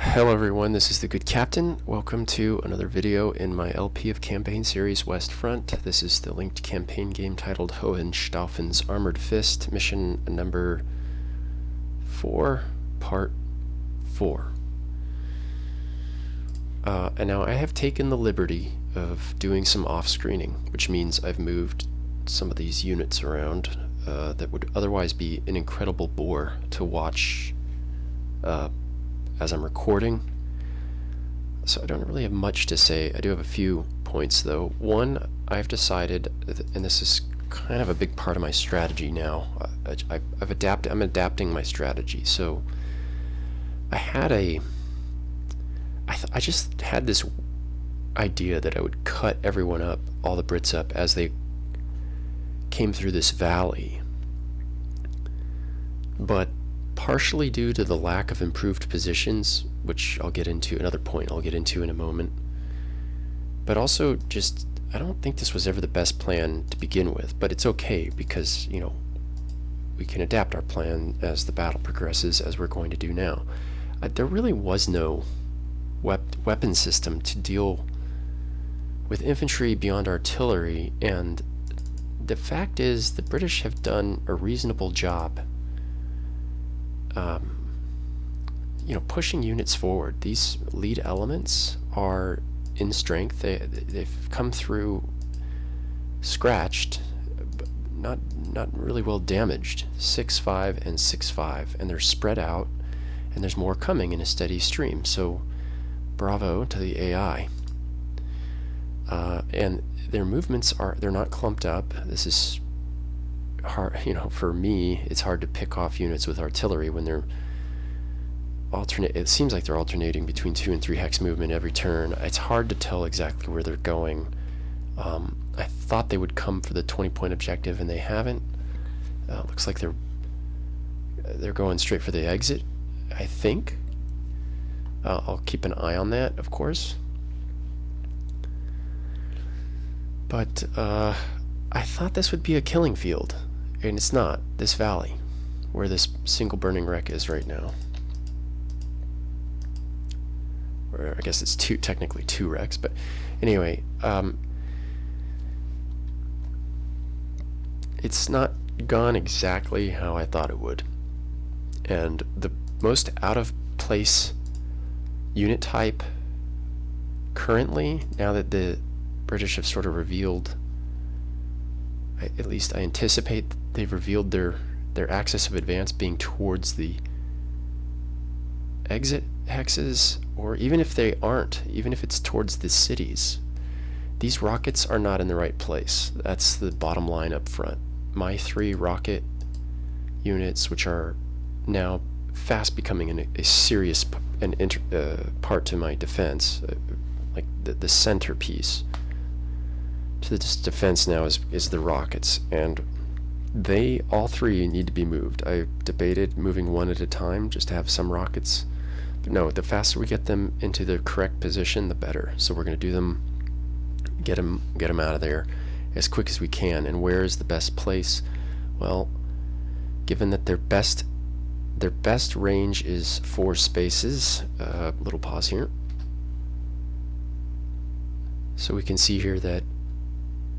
Hello everyone, this is the Good Captain. Welcome to another video in my LP of campaign series West Front. This is the linked campaign game titled Hohenstaufen's Armored Fist, mission number 4, part 4. And now I have taken the liberty of doing some off-screening, which means I've moved some of these units around that would otherwise be an incredible bore to watch as I'm recording. So I don't really have much to say. I do have a few points though. One, I've decided, and this is kind of a big part of my strategy now, I'm adapting my strategy. So I just had this idea that I would cut everyone up, all the Brits up, as they came through this valley. But partially due to the lack of improved positions, which I'll get into, another point I'll get into in a moment, but also just, I don't think this was ever the best plan to begin with, but it's okay because, you know, we can adapt our plan as the battle progresses, as we're going to do now. There really was no weapon system to deal with infantry beyond artillery, and the fact is the British have done a reasonable job pushing units forward. These lead elements are in strength. They've come through scratched, but not really well damaged. 6-5 and 6-5, and they're spread out, and there's more coming in a steady stream. So bravo to the AI. And their movements they're not clumped up. This is hard, for me, it's hard to pick off units with artillery when they're it seems like they're alternating between 2 and 3 hex movement every turn. It's hard to tell exactly where they're going. I thought they would come for the 20-point objective, and they haven't. Looks like they're going straight for the exit, I think. I'll keep an eye on that, of course. But I thought this would be a killing field, and it's not. This valley, where this single burning wreck is right now. Or I guess it's technically two wrecks, but anyway, it's not gone exactly how I thought it would. And the most out of place unit type currently, now that the British have sort of revealed, at least I anticipate they've revealed their axis of advance being towards the exit hexes, or even if they aren't, even if it's towards the cities, these rockets are not in the right place. That's the bottom line up front. My 3 rocket units, which are now fast becoming a serious part to my defense, like the centerpiece to this defense now is the rockets, and all 3 need to be moved. I debated moving one at a time just to have some rockets. But no, the faster we get them into the correct position, the better. So we're going to do them, get them out of there as quick as we can. And where is the best place? Well, given that their best range is 4 spaces, little pause here. So we can see here that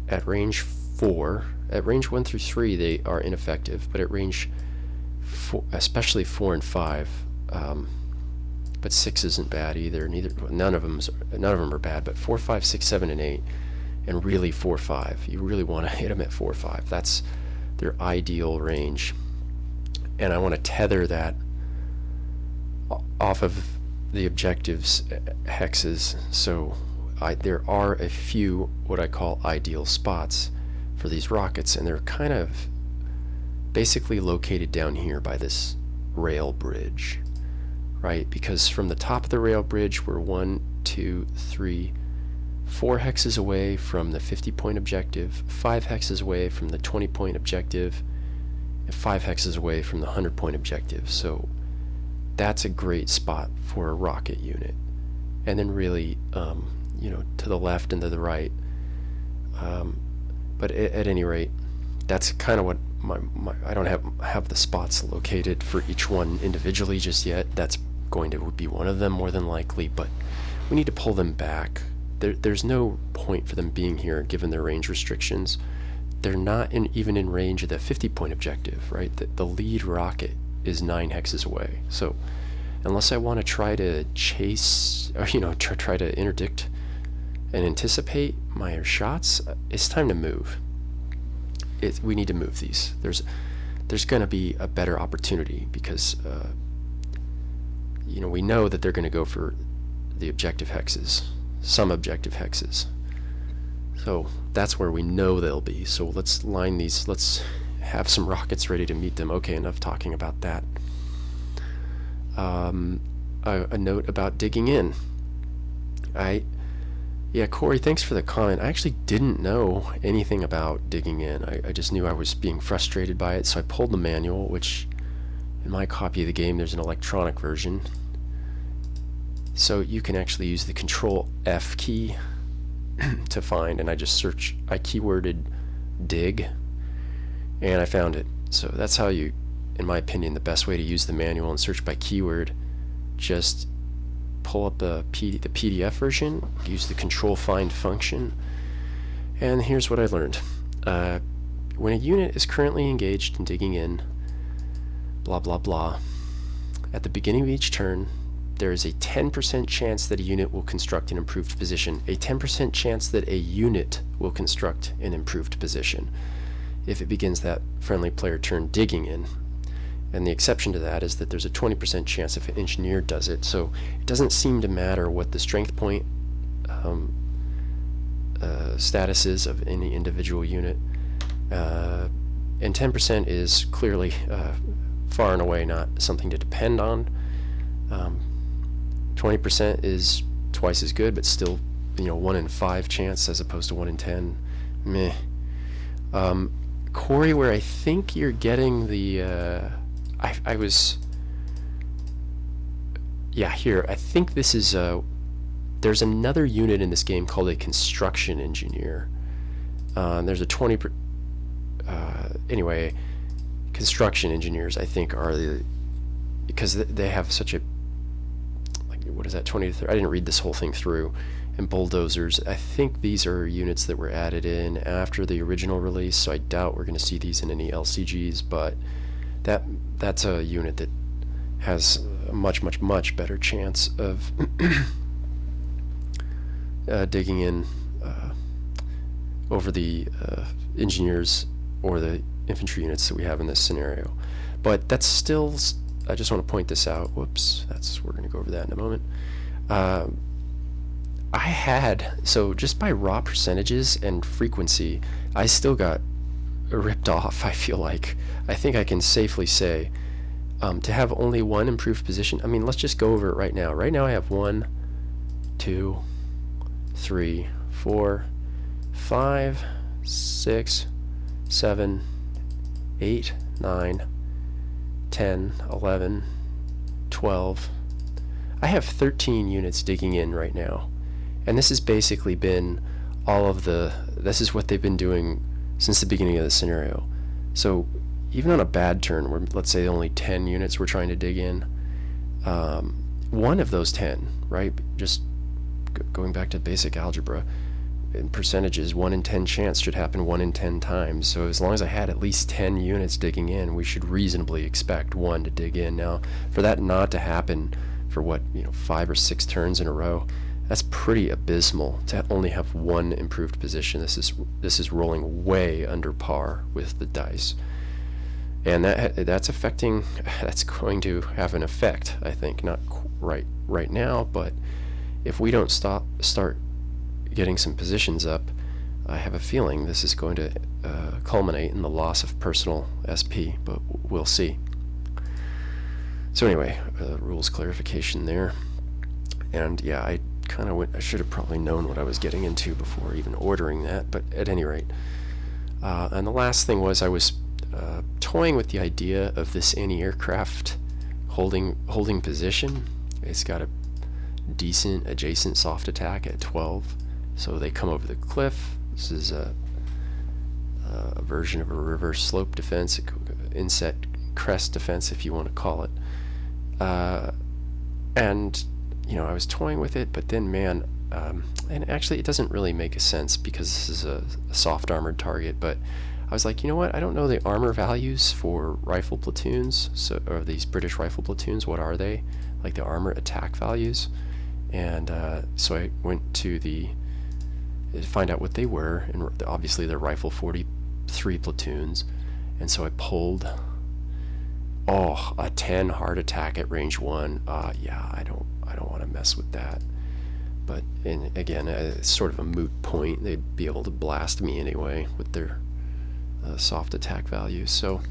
at range 4, at range 1 through 3, they are ineffective, but at range 4, especially 4 and 5, but 6 isn't bad either. None of them are bad, but 4, 5, 6, 7, and 8, and really 4, 5. You really want to hit them at 4, 5. That's their ideal range, and I want to tether that off of the objectives hexes. So there are a few what I call ideal spots for these rockets, and they're kind of basically located down here by this rail bridge, right? Because from the top of the rail bridge, we're 1, 2, 3, 4 hexes away from the 50-point objective, 5 hexes away from the 20-point objective, and 5 hexes away from the 100-point objective. So that's a great spot for a rocket unit. And then really, to the left and to the right. But at any rate, that's kind of what I don't have the spots located for each one individually just yet. That's going to be one of them more than likely, but we need to pull them back. There's no point for them being here given their range restrictions. They're not even in range of the 50-point objective, right? The lead rocket is 9 hexes away. So unless I want to try to chase, or try to interdict and anticipate my shots, it's time to move. We need to move these. There's going to be a better opportunity because we know that they're going to go for the objective hexes, some objective hexes. So that's where we know they'll be. So let's line these. Let's have some rockets ready to meet them. Okay, enough talking about that. A note about digging in. Yeah, Corey, thanks for the comment. I actually didn't know anything about digging in. I just knew I was being frustrated by it, so I pulled the manual, which in my copy of the game there's an electronic version. So you can actually use the Control F key to find, and I keyworded dig, and I found it. So that's how you, in my opinion, the best way to use the manual and search by keyword. Just pull up the PDF version, use the control find function, and here's what I learned. When a unit is currently engaged in digging in, blah blah blah, at the beginning of each turn, there is a 10% chance that a unit will construct an improved position. A 10% chance that a unit will construct an improved position if it begins that friendly player turn digging in. And the exception to that is that there's a 20% chance if an engineer does it. So it doesn't seem to matter what the strength point status is of any individual unit. And 10% is clearly far and away not something to depend on. 20% is twice as good, but still, 1 in 5 chance as opposed to 1 in 10. Meh. Corey, where I think you're getting the here. I think this is there's another unit in this game called a construction engineer. There's a 20. Anyway, construction engineers I think are because they have such a what is that 20 to 30? I didn't read this whole thing through. And bulldozers. I think these are units that were added in after the original release, so I doubt we're going to see these in any LCGs, but that's a unit that has a much better chance of digging in over the engineers or the infantry units that we have in this scenario. But that's still, I just want to point this out. Whoops, we're going to go over that in a moment. So just by raw percentages and frequency, I still got ripped off, I feel like. I think I can safely say to have only one improved position. I mean, let's just go over it right now. Right now I have 1, 2, 3, 4, 5, 6, 7, 8, 9, 10, 11, 12. I have 13 units digging in right now. And this has basically been this is what they've been doing since the beginning of the scenario. So even on a bad turn, where let's say only 10 units we're trying to dig in, one of those 10, right, just going back to basic algebra, in percentages, 1 in 10 chance should happen 1 in 10 times. So as long as I had at least 10 units digging in, we should reasonably expect one to dig in. Now, for that not to happen for 5 or 6 turns in a row, that's pretty abysmal to only have one improved position. This is rolling way under par with the dice, and that's going to have an effect. I think not right now, but if we don't start getting some positions up, I have a feeling this is going to culminate in the loss of personal SP. But we'll see. So anyway, rules clarification there, and yeah, I should have probably known what I was getting into before even ordering that, but at any rate. And the last thing was I was toying with the idea of this anti-aircraft holding position. It's got a decent adjacent soft attack at 12, so they come over the cliff. This is a version of a reverse slope defense, inset crest defense if you want to call it. And I was toying with it, but then man, and actually it doesn't really make a sense because this is a soft armored target, but I was like, you know what, I don't know the armor values for rifle platoons, or these British rifle platoons. What are they, like the armor attack values? And so I went to find out what they were, and obviously they're rifle 43 platoons. And so I pulled a 10 hard attack at range 1. Yeah, I don't want to mess with that. But again, it's sort of a moot point. They'd be able to blast me anyway with their soft attack values. So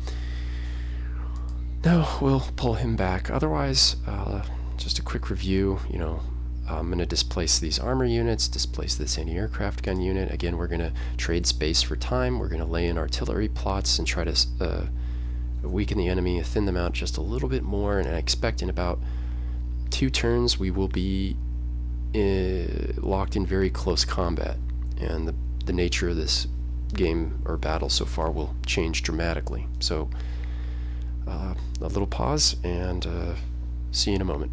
no, we'll pull him back. Otherwise, just a quick review. I'm going to displace these armor units, displace this anti-aircraft gun unit. Again, we're going to trade space for time. We're going to lay in artillery plots and try to weaken the enemy, thin them out just a little bit more, and I expect in about 2 turns we will be locked in very close combat, and the nature of this game or battle so far will change dramatically. So a little pause, and see you in a moment.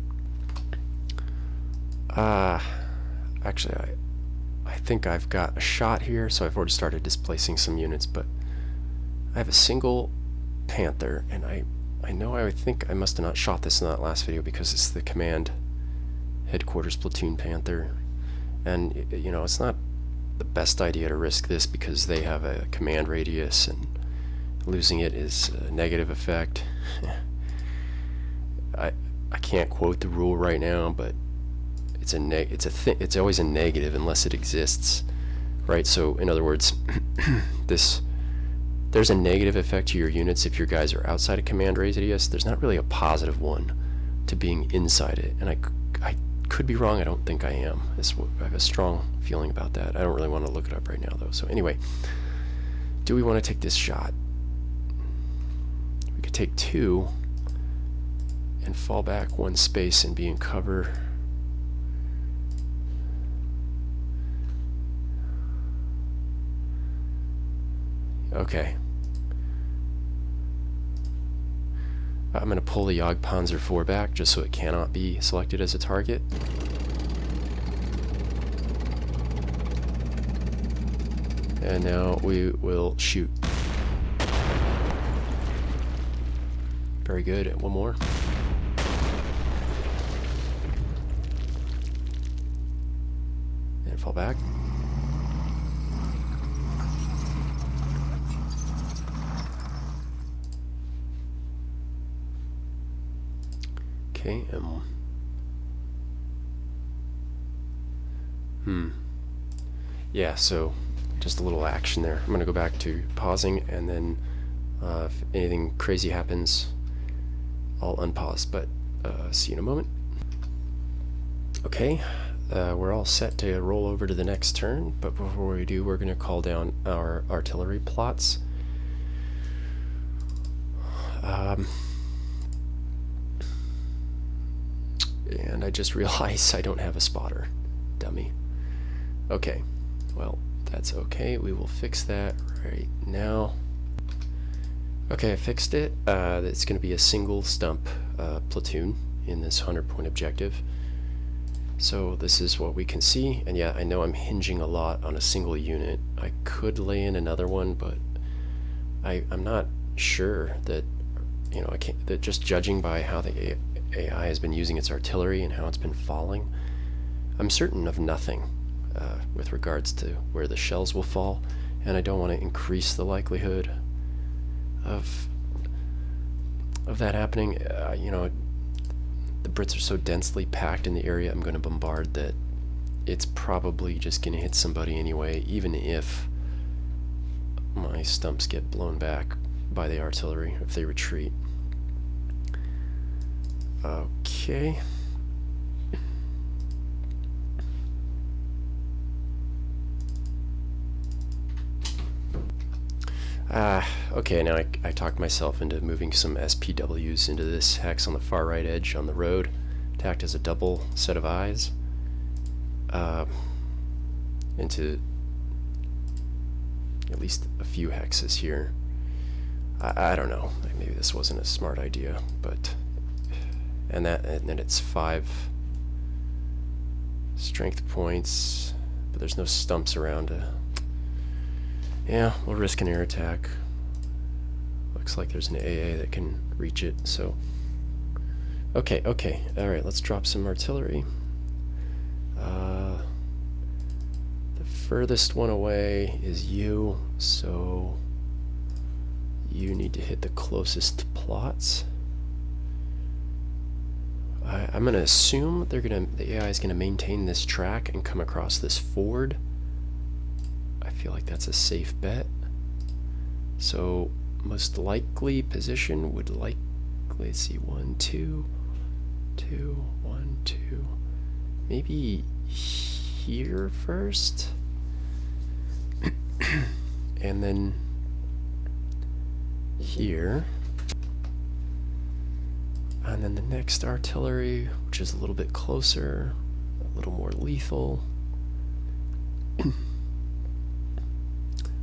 Actually, I think I've got a shot here, so I've already started displacing some units, but I have a single Panther, and I think I must have not shot this in that last video because it's the command headquarters platoon Panther, and it's not the best idea to risk this because they have a command radius, and losing it is a negative effect. I can't quote the rule right now, but it's always a negative unless it exists, right? So in other words, there's a negative effect to your units if your guys are outside a command radius. There's not really a positive one to being inside it, and I could be wrong. I don't think I am. I have a strong feeling about that. I don't really want to look it up right now though. So anyway, do we want to take this shot? We could take 2 and fall back 1 space and be in cover. Okay. I'm going to pull the Jagdpanzer IV back just so it cannot be selected as a target. And now we will shoot. Very good. One more. And fall back. Okay, yeah, so just a little action there. I'm going to go back to pausing, and then if anything crazy happens, I'll unpause, but see you in a moment. Okay, we're all set to roll over to the next turn, but before we do, we're going to call down our artillery plots. And I just realized I don't have a spotter. Dummy. Okay, well, that's okay. We will fix that right now. Okay, I fixed it. It's going to be a single stump platoon in this 100-point objective. So this is what we can see, and yeah, I know I'm hinging a lot on a single unit. I could lay in another one, but I'm not sure that, I can't, that just judging by how the AI has been using its artillery and how it's been falling, I'm certain of nothing with regards to where the shells will fall, and I don't want to increase the likelihood of that happening. The Brits are so densely packed in the area I'm going to bombard that it's probably just going to hit somebody anyway, even if my stumps get blown back by the artillery if they retreat. Okay. Okay, now I talked myself into moving some SPWs into this hex on the far right edge on the road, to act as a double set of eyes, into at least a few hexes here. I don't know, maybe this wasn't a smart idea, but and then it's 5 strength points, but there's no stumps around. Yeah, we'll risk an air attack. Looks like there's an AA that can reach it, so... Okay, alright, let's drop some artillery. The furthest one away is you, so you need to hit the closest plots. I'm going to assume the AI is going to maintain this track and come across this ford. I feel like that's a safe bet. So most likely position would let's see, 1, 2, 2, 1, 2. Maybe here first, and then here, and then the next artillery, which is a little bit closer, a little more lethal.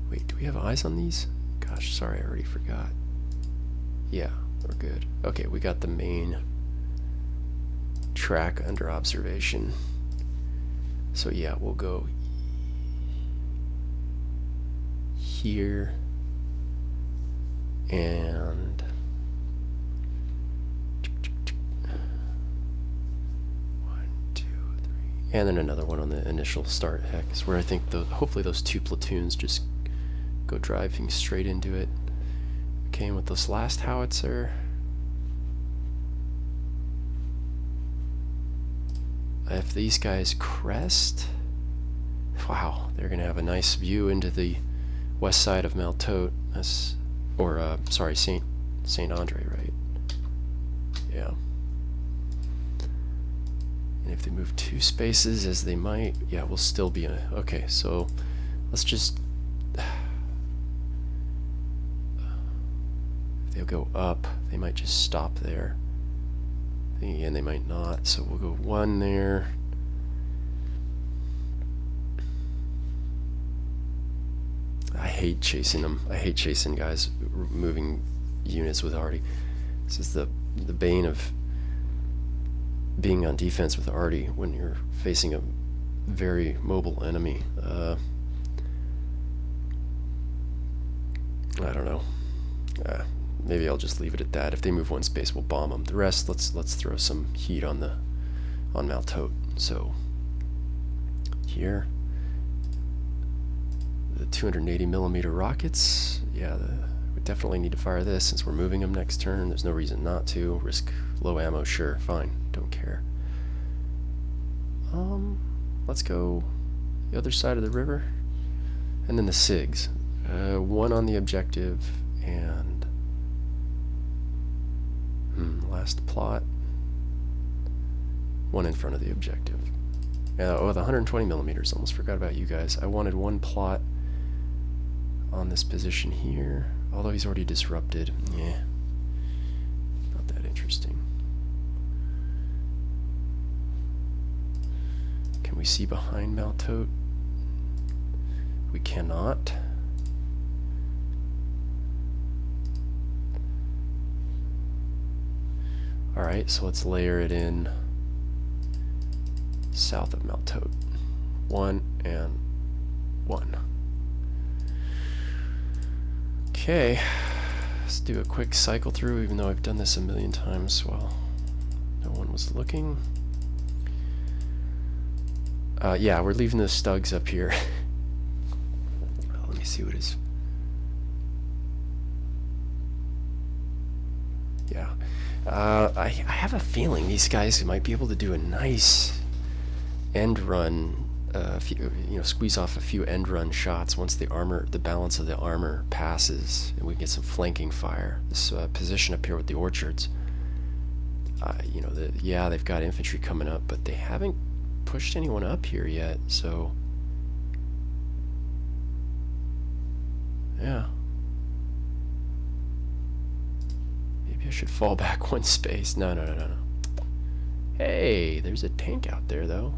Wait, do we have eyes on these? Gosh, sorry, I already forgot. Yeah, we're good. Okay, we got the main track under observation. So yeah, we'll go here and and then another one on the initial start hex, where I think hopefully those 2 platoons just go driving straight into it. Okay, and with this last howitzer, if these guys crest, wow, they're gonna have a nice view into the west side of Maltote. Sorry, Saint Andre, right? Yeah. And if they move 2 spaces, as they might, yeah, we'll still be in a... Okay, so let's just... If they'll go up, they might just stop there. And they might not, so we'll go 1 there. I hate chasing them. I hate chasing guys moving units with arty. This is the bane of being on defense with arty when you're facing a very mobile enemy. I don't know. Maybe I'll just leave it at that. If they move 1 space, we'll bomb them. The rest, let's throw some heat on Maltote. So here, the 280mm rockets. Yeah, we definitely need to fire this since we're moving them next turn. There's no reason not to. Risk low ammo, sure, fine, don't care. Let's go the other side of the river, and then the SIGs. 1 on the objective, and last plot, 1 in front of the objective. Oh, the 120mm, almost forgot about you guys. I wanted 1 plot on this position here, although he's already disrupted. Yeah, not that interesting. Can we see behind Maltote? We cannot. Alright, so let's layer it in south of Maltote. 1 and 1. Okay, let's do a quick cycle through, even though I've done this a million times while no one was looking. Yeah, we're leaving those stugs up here. Let me see what it is. Yeah. I have a feeling these guys might be able to do a nice end run, squeeze off a few end run shots once the balance of the armor passes, and we can get some flanking fire. This position up here with the orchards, they've got infantry coming up, but they haven't pushed anyone up here yet, so yeah. I should fall back 1 space. No. Hey, there's a tank out there, though.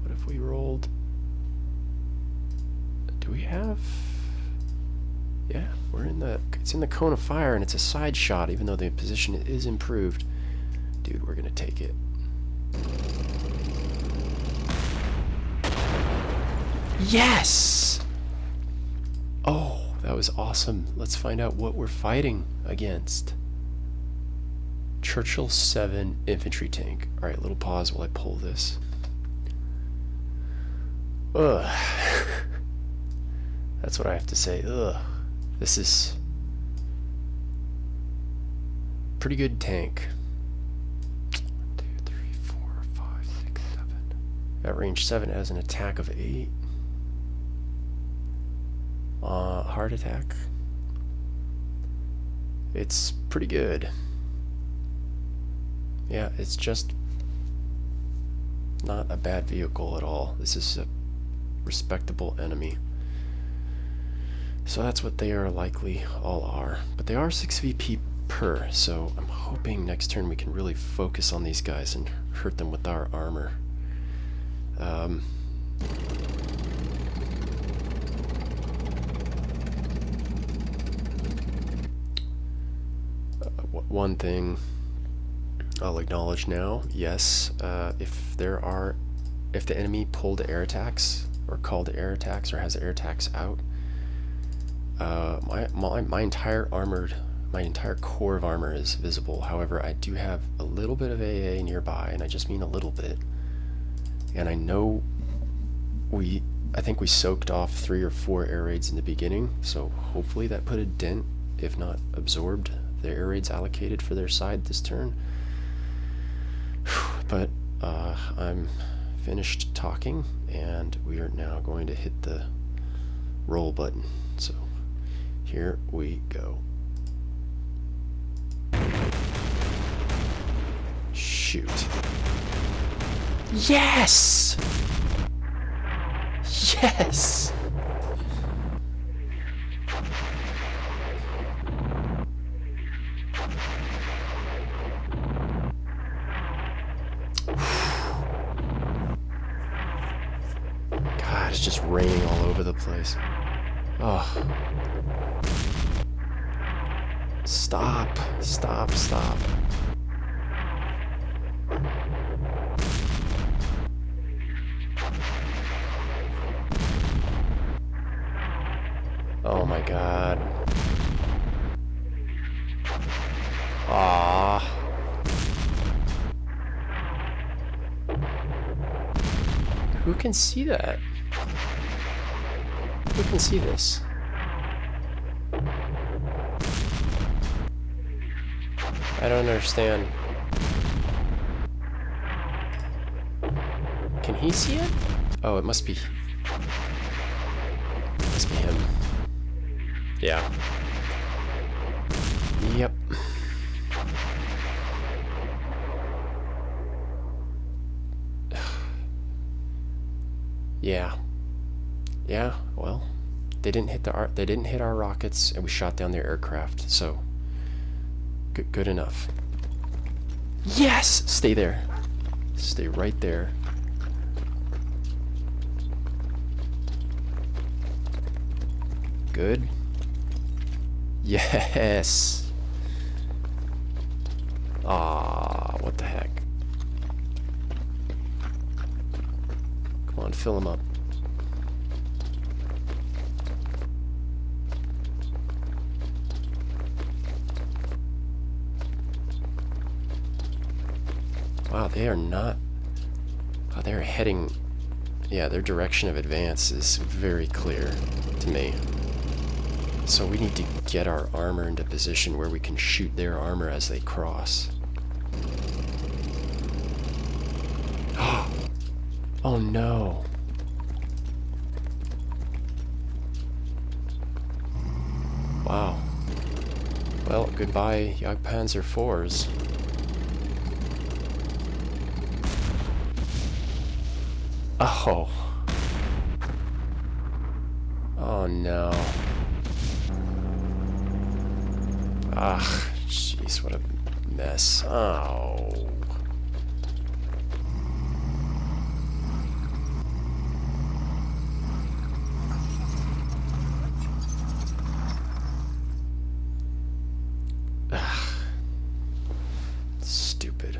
What if we rolled... Do we have... Yeah, it's in the cone of fire, and it's a side shot, even though the position is improved. Dude, we're gonna take it. Yes! Oh, that was awesome. Let's find out what we're fighting against. Churchill 7 infantry tank. Alright, little pause while I pull this. Ugh. That's what I have to say. Ugh. This is pretty good tank. 1, 2, 3, 4, 5, 6, 7. At range 7 has an attack of 8. Heart attack. It's pretty good. Yeah, it's just not a bad vehicle at all. This is a respectable enemy. So that's what they are likely all are. But they are 6 VP per, so I'm hoping next turn we can really focus on these guys and hurt them with our armor. One thing I'll acknowledge now, yes, if the enemy pulled air attacks or called air attacks or has air attacks out, my entire core of armor is visible. However, I do have a little bit of AA nearby, and I just mean a little bit. And I know I think we soaked off 3 or 4 air raids in the beginning, so hopefully that put a dent, if not absorbed, the air raids allocated for their side this turn. But I'm finished talking, and we are now going to hit the roll button. So here we go. Shoot. Yes! Yes! God, it's just raining all over the place. Oh. Stop. Stop, stop. Oh my God. Ah. Who can see that? Who can see this? I don't understand. Can he see it? Oh, it must be. Must be him. Yeah. Yep. Yeah. Yeah, well, they didn't hit our rockets, and we shot down their aircraft, so good enough. Yes! Stay there. Stay right there. Good. Yes. Ah, what the heck? Come on, fill him up. Wow, they are not. Oh, they're heading. Yeah, their direction of advance is very clear to me. So we need to get our armor into position where we can shoot their armor as they cross. Oh no. Wow. Well, goodbye, Jagdpanzer 4s. Oh. Oh no. Ah, jeez, what a mess. Oh. Stupid.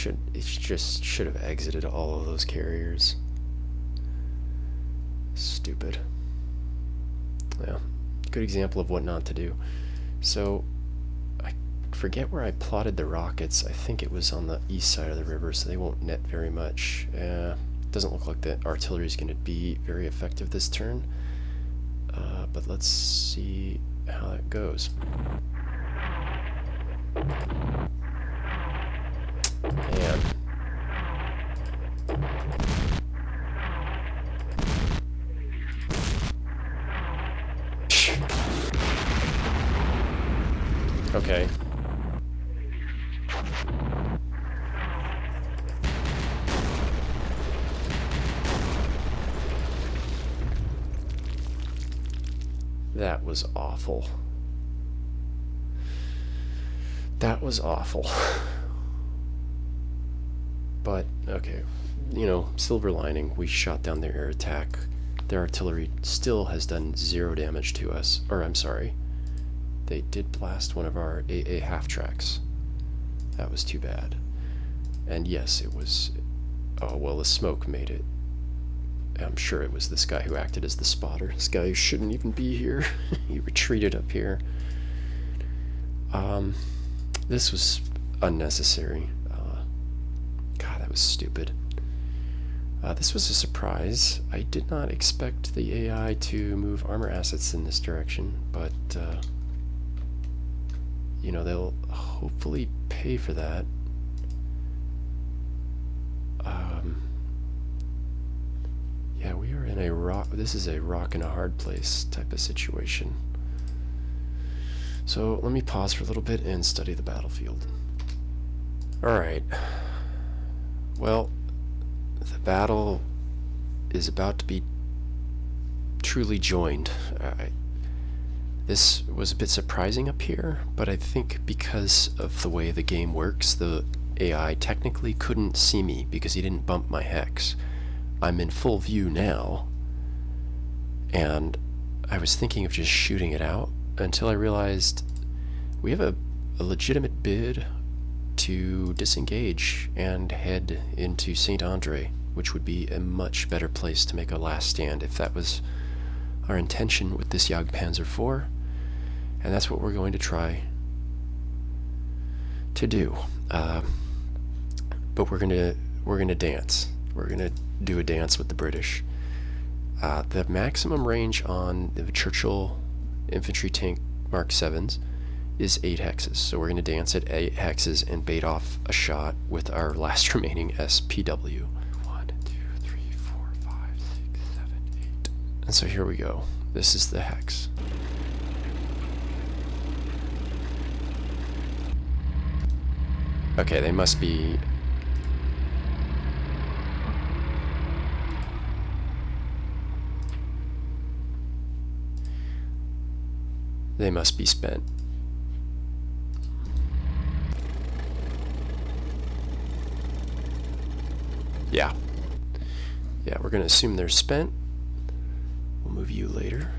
it just should have exited all of those carriers. Stupid. Yeah, good example of what not to do. So I forget where I plotted the rockets. I think it was on the east side of the river, so they won't net very much. Doesn't look like the artillery is going to be very effective this turn. But let's see how that goes. Man. Okay. That was awful. That was awful. But, okay, you know, silver lining, we shot down their air attack. Their artillery still has done 0 damage to us. Or, I'm sorry, they did blast one of our AA half-tracks. That was too bad. And yes, it was... Oh, well, the smoke made it. I'm sure it was this guy who acted as the spotter. This guy who shouldn't even be here. He retreated up here. This was unnecessary. God, that was stupid. This was a surprise. I did not expect the AI to move armor assets in this direction, but, you know, they'll hopefully pay for that. Yeah, we are in a rock. This is a rock and a hard place type of situation. So let me pause for a little bit and study the battlefield. Alright. Well, the battle is about to be truly joined. This was a bit surprising up here, but I think because of the way the game works, the AI technically couldn't see me because he didn't bump my hex. I'm in full view now, and I was thinking of just shooting it out until I realized we have a legitimate bid to disengage and head into St. Andre, which would be a much better place to make a last stand if that was our intention with this Jagdpanzer IV, and that's what we're going to try to do. But we're gonna dance. We're gonna do a dance with the British. The maximum range on the Churchill infantry tank Mark 7s is 8 hexes, so we're going to dance at 8 hexes and bait off a shot with our last remaining SPW. 1, 2, 3, 4, 5, 6, 7, 8. And so here we go. This is the hex. Okay, they must be... They must be spent. Yeah. Yeah, we're going to assume they're spent. We'll move you later.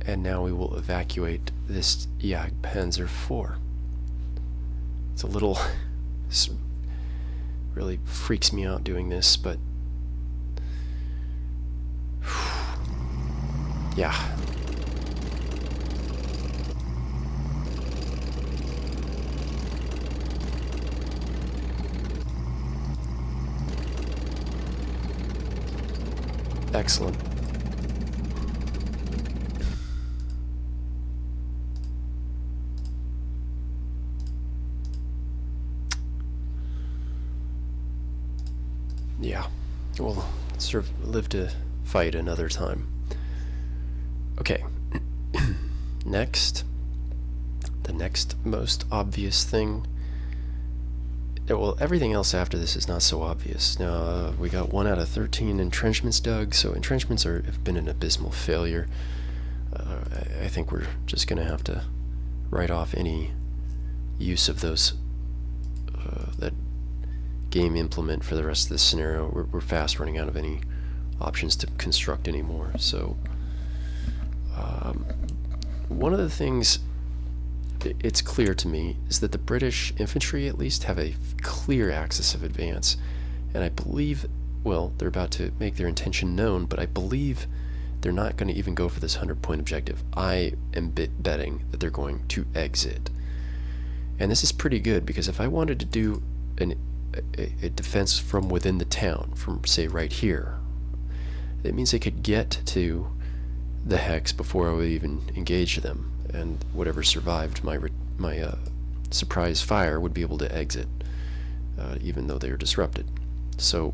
And now we will evacuate this Jagdpanzer IV. It's a little... This really freaks me out doing this, but... Yeah. Excellent. Yeah, we'll sort of live to fight another time. Okay, next, the next most obvious thing. Well, everything else after this is not so obvious. Now, we got 1 out of 13 entrenchments dug, so entrenchments have been an abysmal failure. I think we're just going to have to write off any use of those, that game implement for the rest of this scenario. We're fast running out of any options to construct anymore. So, one of the things it's clear to me is that the British infantry at least have a clear axis of advance, and I believe, well, they're about to make their intention known, but I believe they're not going to even go for this 100-point objective. I am betting that they're going to exit. And this is pretty good, because if I wanted to do a defense from within the town, from, say, right here, it means they could get to the hex before I would even engage them, and whatever survived my surprise fire would be able to exit, even though they are disrupted. So,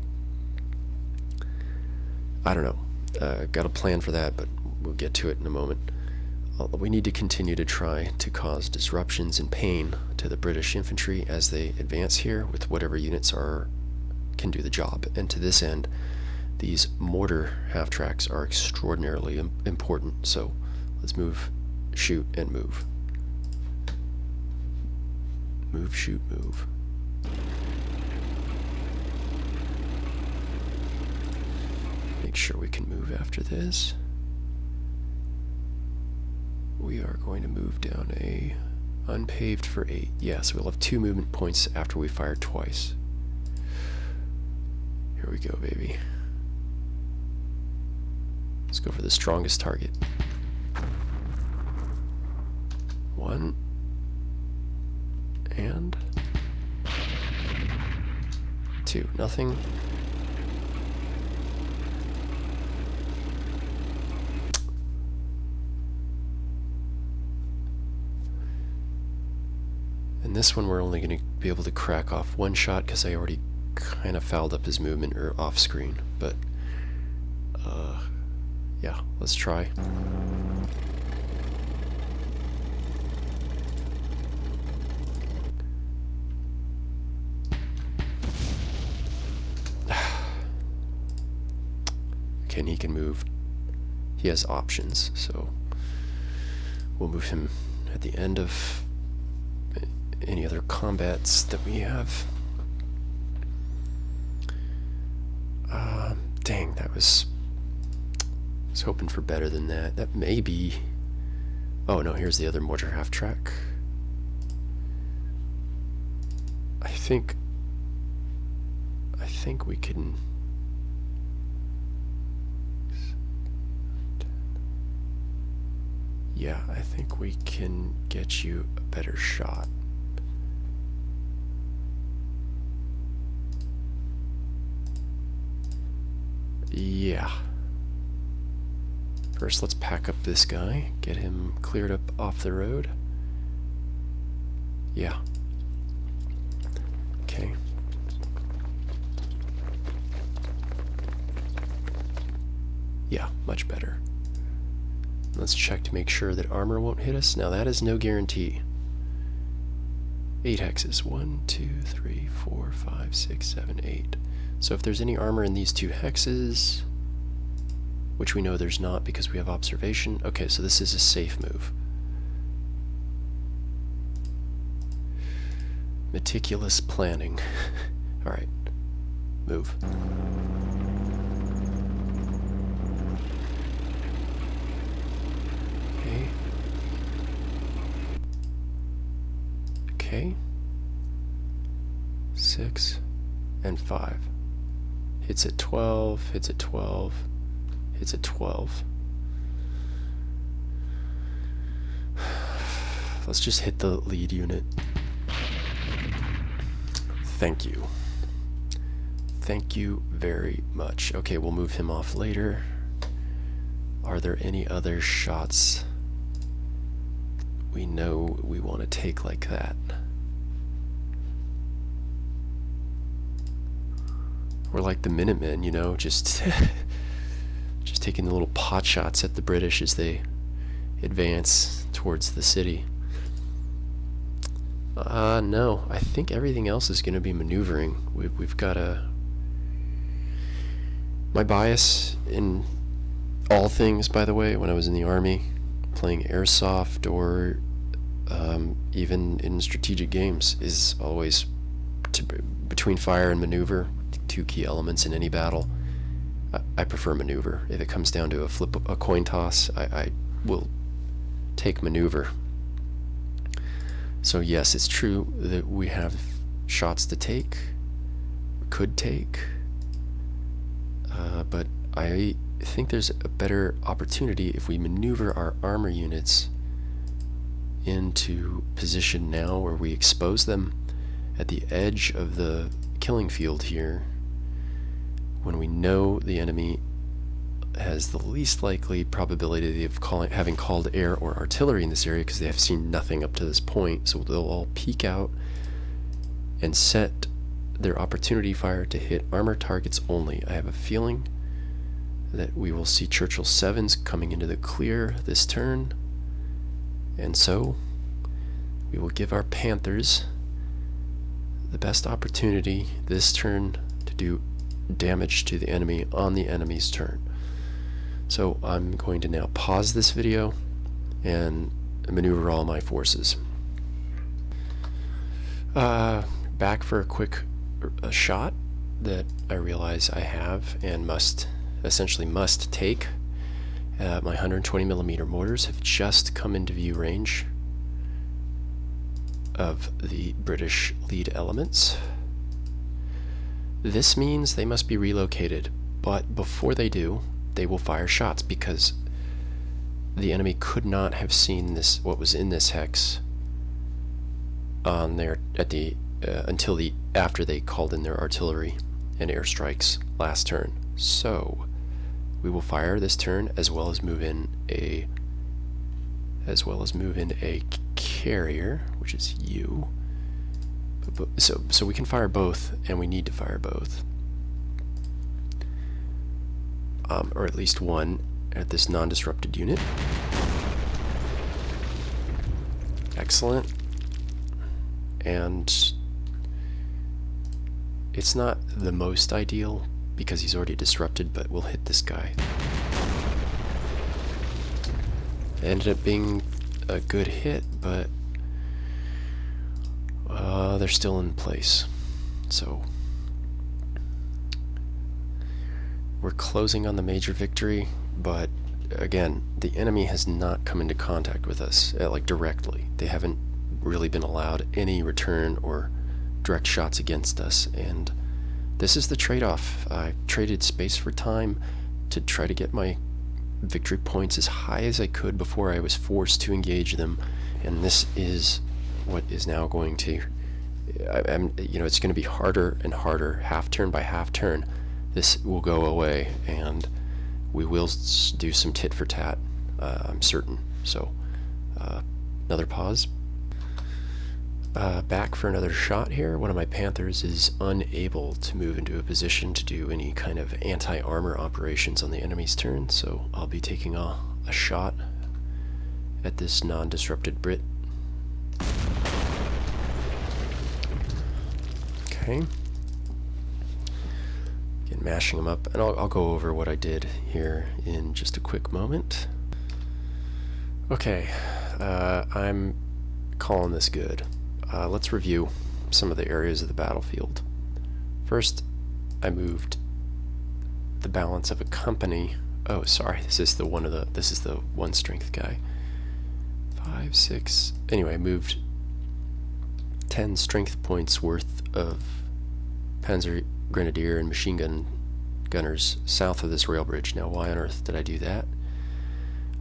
I don't know. Got a plan for that, but we'll get to it in a moment. We need to continue to try to cause disruptions and pain to the British infantry as they advance here with whatever units can do the job. And to this end, these mortar half-tracks are extraordinarily important. So let's move, shoot, and move. Move, shoot, move. Make sure we can move after this. We are going to move down a unpaved for 8. Yeah, so we'll have 2 movement points after we fire twice. Here we go, baby. Let's go for the strongest target. 1 and 2. Nothing. And this one we're only going to be able to crack off 1 shot because I already kind of fouled up his movement or off screen. But, yeah, let's try. Okay, and he can move. He has options, so we'll move him at the end of any other combats that we have. Dang, I was hoping for better than that. That may be... Oh no, here's the other mortar half-track. I think we can... Yeah, I think we can get you a better shot. Yeah. First, let's pack up this guy, get him cleared up off the road. Yeah. Okay. Yeah, much better. Let's check to make sure that armor won't hit us. Now that is no guarantee. 8 hexes. 1, 2, 3, 4, 5, 6, 7, 8. So if there's any armor in these 2 hexes, which we know there's not because we have observation. Okay, so this is a safe move. Meticulous planning. Alright. Move. Okay. Okay. 6 and 5. Hits at 12, hits at 12, hits at 12. Let's just hit the lead unit. Thank you. Thank you very much. Okay, we'll move him off later. Are there any other shots we know we want to take like that? We're like the Minutemen, you know, just taking the little pot shots at the British as they advance towards the city. No, I think everything else is going to be maneuvering. We've got my bias in all things, by the way, when I was in the army, playing airsoft or even in strategic games, is always between fire and maneuver. 2 key elements in any battle. I prefer maneuver. If it comes down to a coin toss, I will take maneuver. So yes, it's true that we have shots to take, could take, but I think there's a better opportunity if we maneuver our armor units into position now where we expose them at the edge of the killing field here when we know the enemy has the least likely probability of having called air or artillery in this area because they have seen nothing up to this point, so they'll all peek out and set their opportunity fire to hit armor targets only. I have a feeling that we will see Churchill 7s coming into the clear this turn, and so we will give our Panthers the best opportunity this turn to do damage to the enemy on the enemy's turn. So I'm going to now pause this video and maneuver all my forces. Back for a quick shot that I realize I have and must take. My 120 millimeter mortars have just come into view range of the British lead elements. This means they must be relocated, but before they do, they will fire shots because the enemy could not have seen this, what was in this hex, on their until after they called in their artillery and airstrikes last turn. So we will fire this turn as well as move in a carrier, which is you. So we can fire both, and we need to fire both. Or at least one at this non-disrupted unit. Excellent. And it's not the most ideal because he's already disrupted, but we'll hit this guy. It ended up being a good hit, but they're still in place. So we're closing on the major victory, but again, the enemy has not come into contact with us like directly. They haven't really been allowed any return or direct shots against us, and this is the trade-off. I traded space for time to try to get my victory points as high as I could before I was forced to engage them, and this is what is now going to it's going to be harder and harder, half turn by half turn. This will go away, and we will do some tit for tat, I'm certain. So another pause. Back for another shot here. One of my Panthers is unable to move into a position to do any kind of anti-armor operations on the enemy's turn, so I'll be taking a shot at this non-disrupted Brit. Okay. Again, mashing them up, and I'll go over what I did here in just a quick moment. Okay, I'm calling this good. Let's review some of the areas of the battlefield. First, I moved the balance of a company. Oh, sorry, this is the one strength guy. 5, 6. Anyway, I moved 10 strength points worth of Panzer Grenadier and machine gunners south of this rail bridge. Now, why on earth did I do that?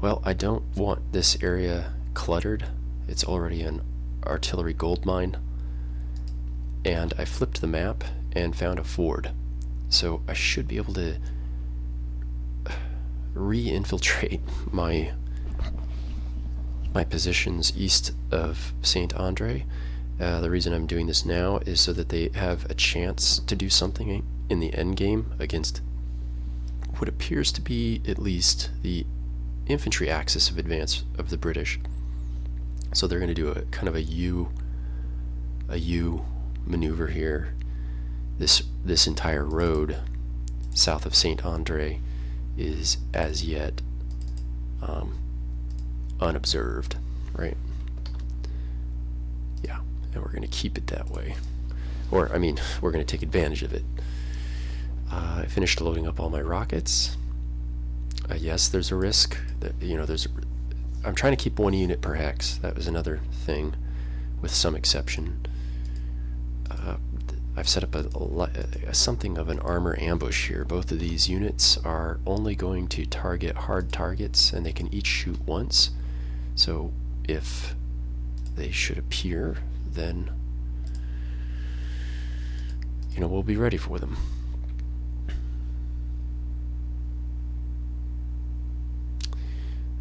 Well, I don't want this area cluttered. It's already an artillery gold mine, and I flipped the map and found a ford, so I should be able to re-infiltrate my positions east of Saint Andre. The reason I'm doing this now is so that they have a chance to do something in the end game against what appears to be at least the infantry axis of advance of the British. So they're going to do a kind of a U maneuver here. This entire road south of Saint Andre is as yet unobserved, right? Yeah, and we're going to keep it that way. Or, I mean, we're going to take advantage of it. I finished loading up all my rockets. Yes, there's a risk that, I'm trying to keep one unit per hex. That was another thing. with some exception. I've set up something of an armor ambush here. Both of these units are only going to target hard targets, and they can each shoot once. So if they should appear, then we'll be ready for them.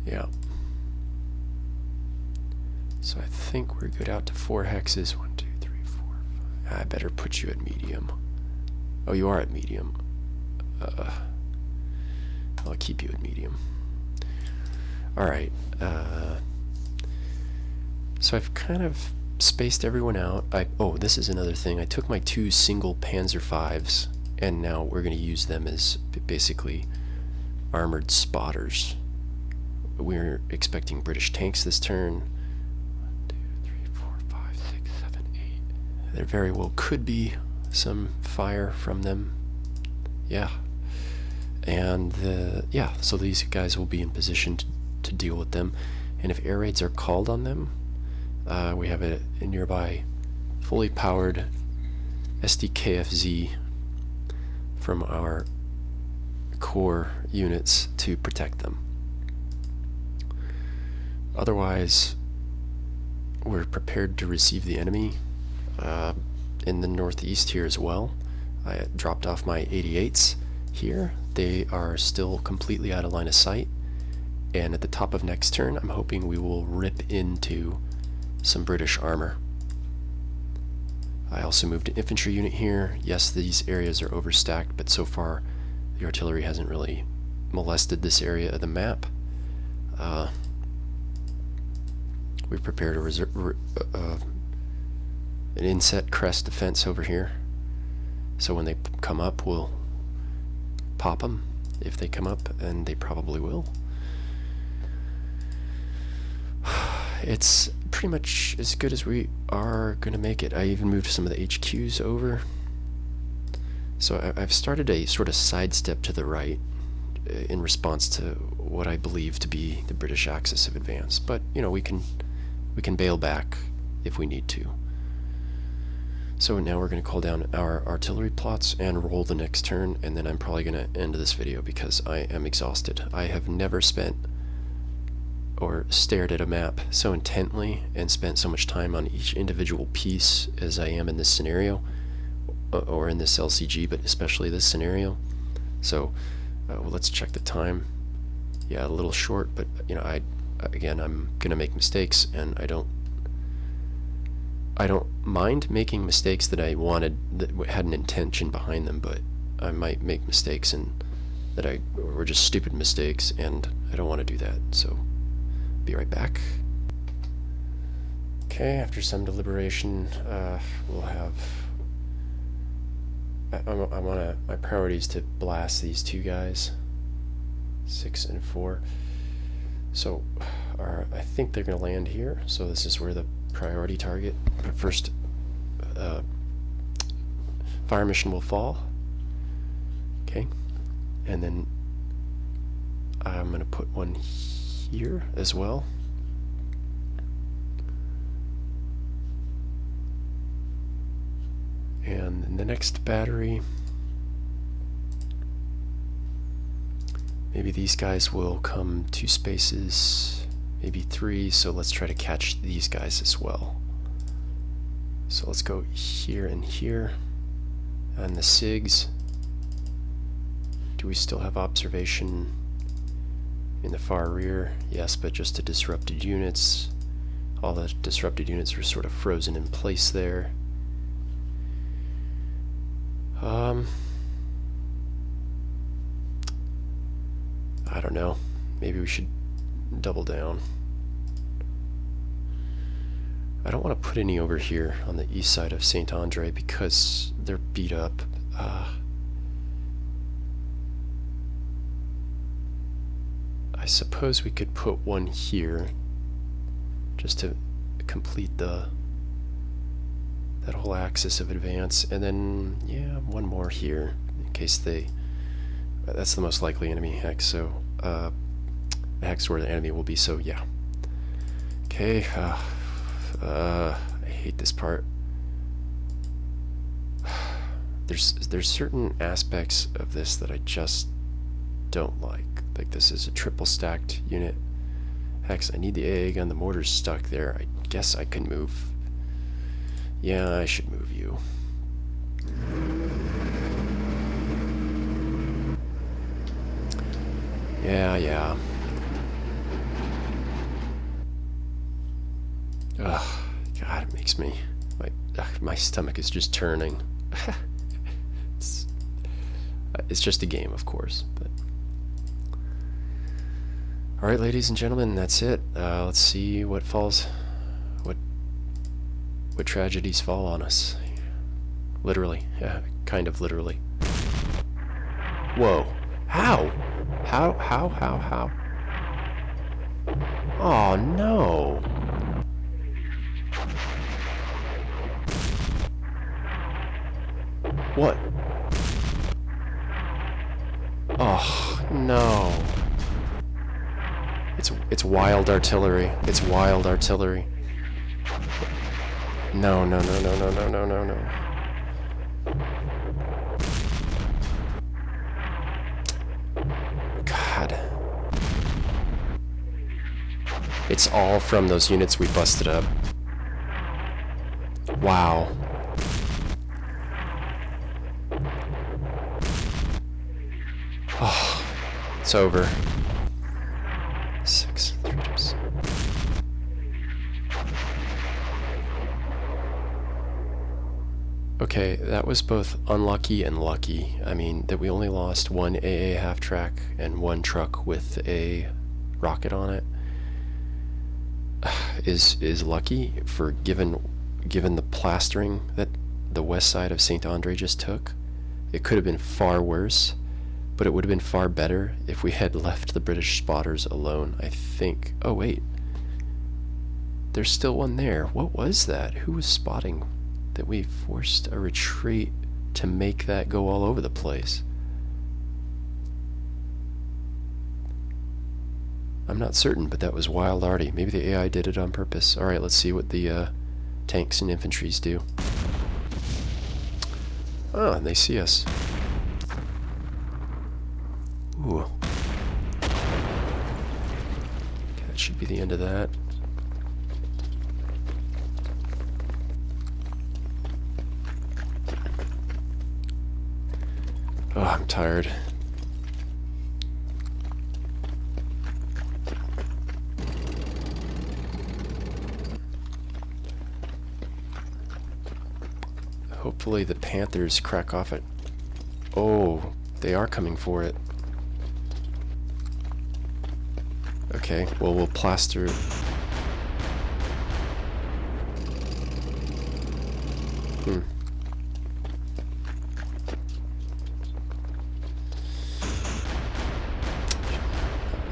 Yeah. So I think we're good out to 4 hexes. 1, 2, 3, 4, 5. I better put you at medium. Oh, you are at medium. I'll keep you at medium. Alright. So I've kind of spaced everyone out. Oh, this is another thing. I took my 2 single Panzer Vs, and now we're going to use them as basically armored spotters. We're expecting British tanks this turn. 1, 2, 3, 4, 5, 6, 7, 8. There very well could be some fire from them. Yeah. And yeah, so these guys will be in position to deal with them. And if air raids are called on them, we have a nearby fully powered SDKFZ from our core units to protect them. Otherwise, we're prepared to receive the enemy in the northeast here as well. I dropped off my 88s here. They are still completely out of line of sight, and at the top of next turn I'm hoping we will rip into some British armor. I also moved an infantry unit here. Yes, these areas are overstacked, but so far the artillery hasn't really molested this area of the map. We've prepared an inset crest defense over here, so when they come up we'll pop them if they come up, and they probably will. It's pretty much as good as we are going to make it. I even moved some of the HQs over. So I've started a sort of sidestep to the right in response to what I believe to be the British axis of advance. But, we can bail back if we need to. So now we're going to call down our artillery plots and roll the next turn, and then I'm probably going to end this video because I am exhausted. I have never spent or stared at a map so intently and spent so much time on each individual piece as I am in this scenario, or in this LCG, but especially this scenario. So well, let's check the time. Yeah, a little short, but again, I'm gonna make mistakes, and I don't mind making mistakes that I wanted, that had an intention behind them, but I might make mistakes and that were just stupid mistakes, and I don't want to do that. So be right back. Okay, after some deliberation, we'll have. My priority is to blast these 2 guys, 6 and 4. So I think they're going to land here. So this is where the priority target. But first, fire mission will fall. Okay, and then I'm going to put one here as well. And in the next battery, maybe these guys will come 2 spaces, maybe 3, so let's try to catch these guys as well. So let's go here and here. And the SIGs, do we still have observation in the far rear? Yes, but just the disrupted units. All the disrupted units are sort of frozen in place there. I don't know. Maybe we should double down. I don't want to put any over here on the east side of St. Andre because they're beat up. I suppose we could put one here just to complete that whole axis of advance, and then yeah, one more here in case that's the most likely enemy hex, so the hex where the enemy will be, so yeah. Okay, I hate this part. There's certain aspects of this that I just don't like. Like, this is a triple stacked unit. Hex, I need the AA gun. The mortar's stuck there. I guess I can move. Yeah, I should move you. Yeah. Ugh, God, it makes me... My stomach is just turning. It's just a game, of course. But all right, ladies and gentlemen, that's it. Let's see what falls, what tragedies fall on us. Literally, yeah, kind of literally. Whoa! How? How? Oh no! What? Oh no! It's wild artillery. It's wild artillery. No. God. It's all from those units we busted up. Wow. Oh, it's over. 6, 3 times. Okay, that was both unlucky and lucky. I mean, that we only lost one AA half-track and one truck with a rocket on it is lucky for given the plastering that the west side of St. Andre just took. It could have been far worse, but it would have been far better if we had left the British spotters alone, I think. Oh wait, there's still one there. What was that? Who was spotting that we forced a retreat to make that go all over the place? I'm not certain, but that was wild arty. Maybe the AI did it on purpose. Alright, let's see what the tanks and infantries do. Oh, and they see us. Ooh. Okay, that should be the end of that. Oh, I'm tired. Hopefully the Panthers crack off it. Oh, they are coming for it. Okay, well, we'll plaster...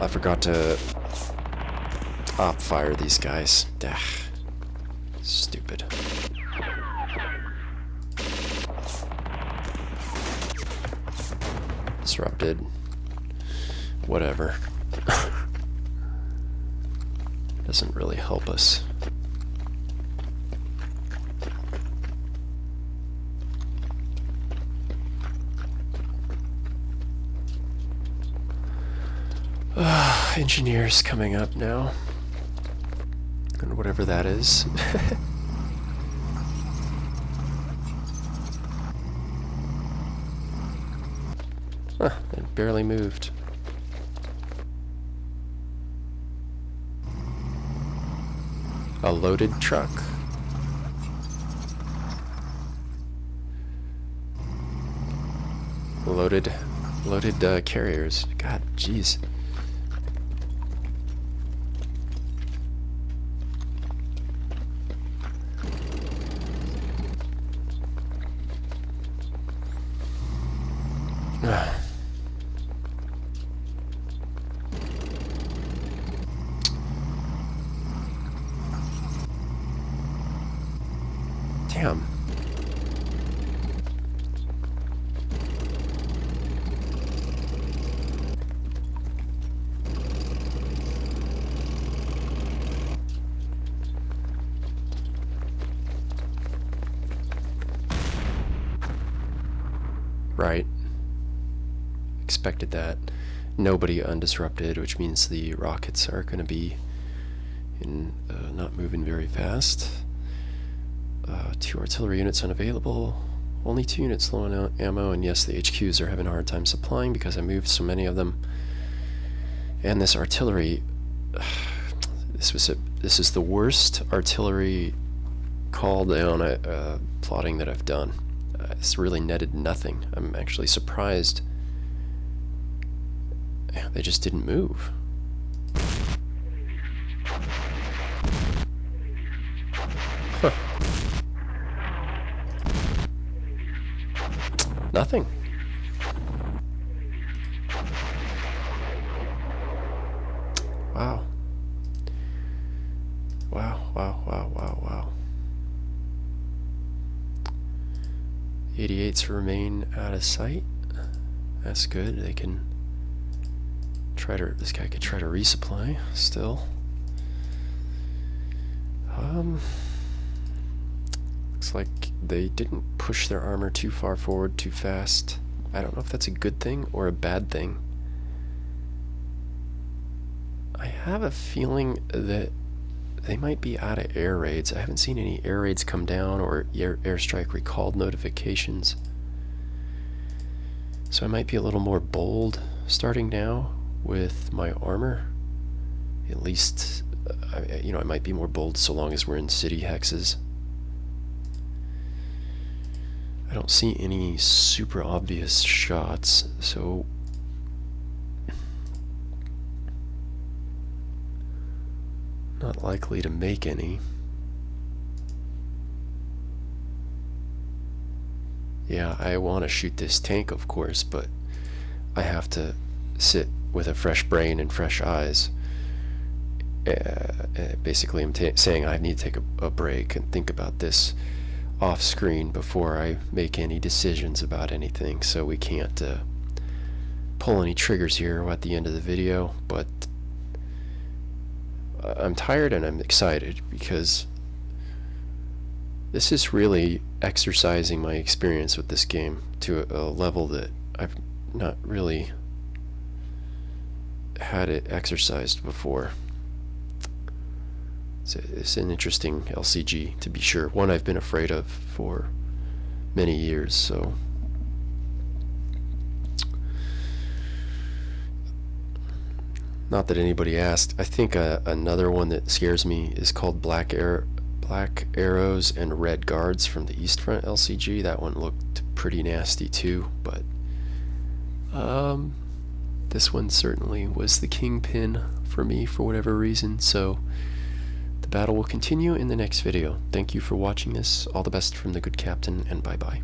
I forgot to op fire these guys. Ugh. Stupid. Disrupted. Whatever. Doesn't really help us. Engineers coming up now. And whatever that is. Huh, it barely moved. A loaded truck. Loaded carriers. God, jeez. Damn. Right. Expected that. Nobody undisrupted, which means the rockets are going to be not moving very fast. 2 artillery units unavailable. Only 2 units low on ammo, and yes, the HQs are having a hard time supplying because I moved so many of them. And this artillery, this is the worst artillery call down plotting that I've done. It's really netted nothing. I'm actually surprised they just didn't move. Huh. Nothing. Wow. Wow. 88s remain out of sight. That's good. They can try to. This guy could try to resupply still. Looks like they didn't push their armor too far forward too fast. I don't know if that's a good thing or a bad thing. I have a feeling that they might be out of air raids. I haven't seen any air raids come down or airstrike recalled notifications. So I might be a little more bold starting now with my armor. At least, I might be more bold so long as we're in city hexes. I don't see any super obvious shots, so not likely to make any. Yeah, I want to shoot this tank, of course, but I have to sit with a fresh brain and fresh eyes. Basically, I'm saying I need to take a break and think about this off screen before I make any decisions about anything, so we can't pull any triggers here at the end of the video. But I'm tired and I'm excited because this is really exercising my experience with this game to a level that I've not really had it exercised before. It's an interesting LCG, to be sure. One I've been afraid of for many years, so not that anybody asked. I think another one that scares me is called Black Arrows and Red Guards from the East Front LCG. That one looked pretty nasty too, but this one certainly was the kingpin for me for whatever reason. So the battle will continue in the next video. Thank you for watching this. All the best from the good captain, and bye-bye.